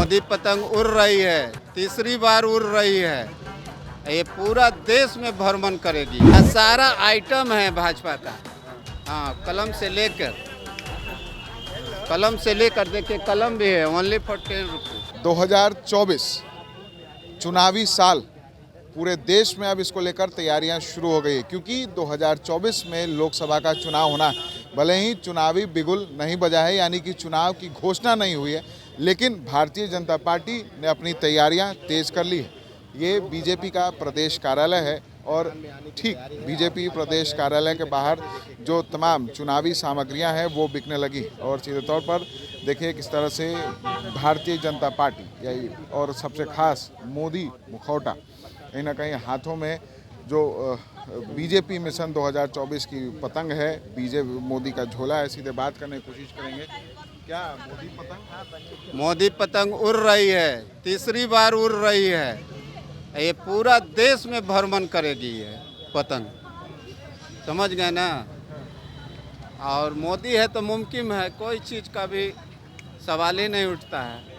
मोदी पतंग उड़ रही है, तीसरी बार उड़ रही है। ये पूरा देश में भ्रमण करेगी। सारा आइटम है भाजपा का। हाँ, कलम से लेकर देखिए, कलम भी है, ओनली फॉर 10 रुपीज। 2024 चुनावी साल पूरे देश में अब इसको लेकर तैयारियां शुरू हो गई है, क्योंकि 2024 में लोकसभा का चुनाव होना, भले ही चुनावी बिगुल नहीं बजा है, यानी कि चुनाव की घोषणा नहीं हुई है, लेकिन भारतीय जनता पार्टी ने अपनी तैयारियां तेज कर ली है। ये बीजेपी का प्रदेश कार्यालय है और ठीक बीजेपी प्रदेश कार्यालय के बाहर जो तमाम चुनावी सामग्रियां हैं वो बिकने लगी और सीधे तौर पर देखिए किस तरह से भारतीय जनता पार्टी और सबसे खास मोदी मुखौटा कहीं ना कहीं हाथों में जो बीजेपी मिशन 2024 की पतंग है, मोदी का झोला है। सीधे बात करने की कोशिश करेंगे। क्या मोदी पतंग उड़ रही है, तीसरी बार उड़ रही है। ये पूरा देश में भ्रमण करेगी ये पतंग, समझ गए ना। और मोदी है तो मुमकिन है, कोई चीज़ का भी सवाल ही नहीं उठता है।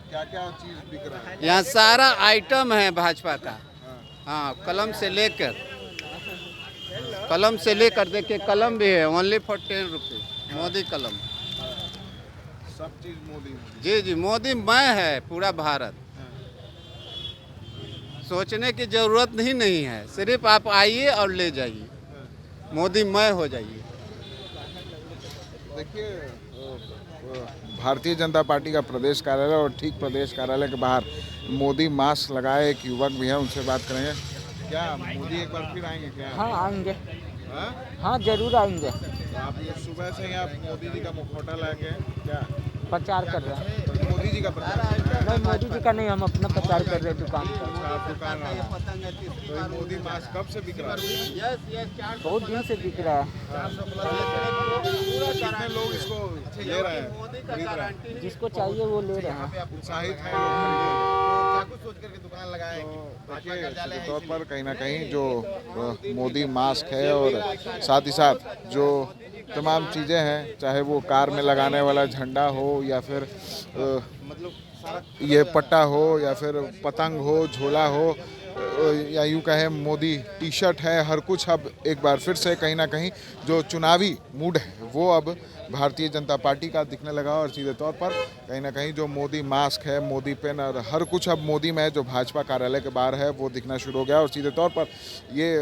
क्या क्या चीज़ बिक रहा है? यहाँ सारा आइटम है भाजपा का। हाँ, कलम से लेकर देखिए, कलम भी है, ओनली फॉर 10 रुपीज। मोदी कलम, सब चीज़ मोदी। जी जी, मोदी मैं है पूरा भारत। सोचने की जरूरत ही नहीं है, सिर्फ आप आइए और ले जाइए, मोदी मैं हो जाइए। देखिए, भारतीय जनता पार्टी का प्रदेश कार्यालय और ठीक प्रदेश कार्यालय के बाहर मोदी मास्क लगाए एक युवक भी है, उनसे बात करेंगे। क्या मोदी एक बार फिर आएंगे क्या? हाँ, आएंगे। हाँ, जरूर आएंगे। तो आप ये सुबह से ही आप मोदी जी का मुखौटा लाके क्या प्रचार कर रहे हैं? मोदी जी का प्रचार? नहीं, मोदी जी का नहीं, हम अपना प्रचार कर रहे हैं दुकान पर। आप दुकान वाला। तो ये मोदी मास्क कब से बिक रहा है? बहुत दिन से बिक रहा है। कितने लोग इसको ले रहे हैं, खरीद रहे हैं? जिसको चाहिए वो ले रहे हैं। उत्साहित हैं लोग खरीदने के तौर पर। कहीं ना कहीं जो मोदी मास्क है और साथ ही साथ जो तमाम चीज़ें हैं, चाहे वो कार में लगाने वाला झंडा हो या फिर ये पट्टा हो या फिर पतंग हो, झोला हो, या यूँ कहें मोदी टी शर्ट है, हर कुछ अब एक बार फिर से कहीं ना कहीं जो चुनावी मूड है वो अब भारतीय जनता पार्टी का दिखने लगा। और सीधे तौर पर कहीं ना कहीं जो मोदी मास्क है, मोदी पेन और हर कुछ अब मोदी में जो भाजपा कार्यालय के बाहर है वो दिखना शुरू हो गया। और सीधे तौर पर ये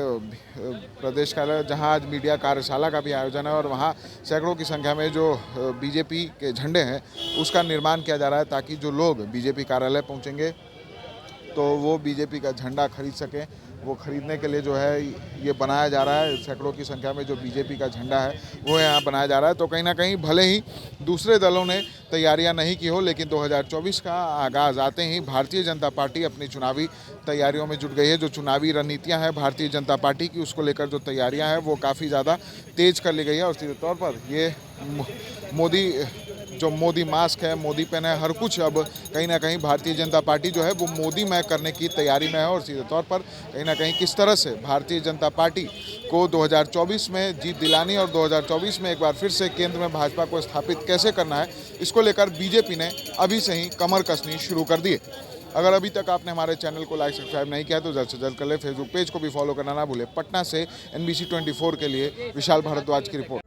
प्रदेश कार्यालय जहां आज मीडिया कार्यशाला का भी आयोजन है और वहां सैकड़ों की संख्या में जो बीजेपी के झंडे हैं उसका निर्माण किया जा रहा है, ताकि जो लोग बीजेपी कार्यालय पहुँचेंगे तो वो बीजेपी का झंडा खरीद सकें। वो खरीदने के लिए जो है ये बनाया जा रहा है, सैकड़ों की संख्या में जो बीजेपी का झंडा है वो यहाँ बनाया जा रहा है। तो कहीं ना कहीं भले ही दूसरे दलों ने तैयारियां नहीं की हो, लेकिन 2024 का आगाज़ आते ही भारतीय जनता पार्टी अपनी चुनावी तैयारियों में जुट गई है। जो चुनावी रणनीतियाँ हैं भारतीय जनता पार्टी की, उसको लेकर जो तैयारियाँ हैं वो काफ़ी ज़्यादा तेज़ कर ली गई है। और सीधे तौर पर ये मोदी मास्क है, मोदी पेन है, हर कुछ अब कहीं ना कहीं भारतीय जनता पार्टी जो है वो मोदी मय करने की तैयारी में है। और सीधे तौर पर कहीं ना कहीं किस तरह से भारतीय जनता पार्टी को 2024 में जीत दिलानी और 2024 में एक बार फिर से केंद्र में भाजपा को स्थापित कैसे करना है, इसको लेकर बीजेपी ने अभी से ही कमर कसनी शुरू कर दी है। अगर अभी तक आपने हमारे चैनल को लाइक सब्सक्राइब नहीं किया तो जल्द से जल्द कर ले। फेसबुक पेज को भी फॉलो करना ना भूले। पटना से NBC 24 के लिए विशाल भारद्वाज की रिपोर्ट।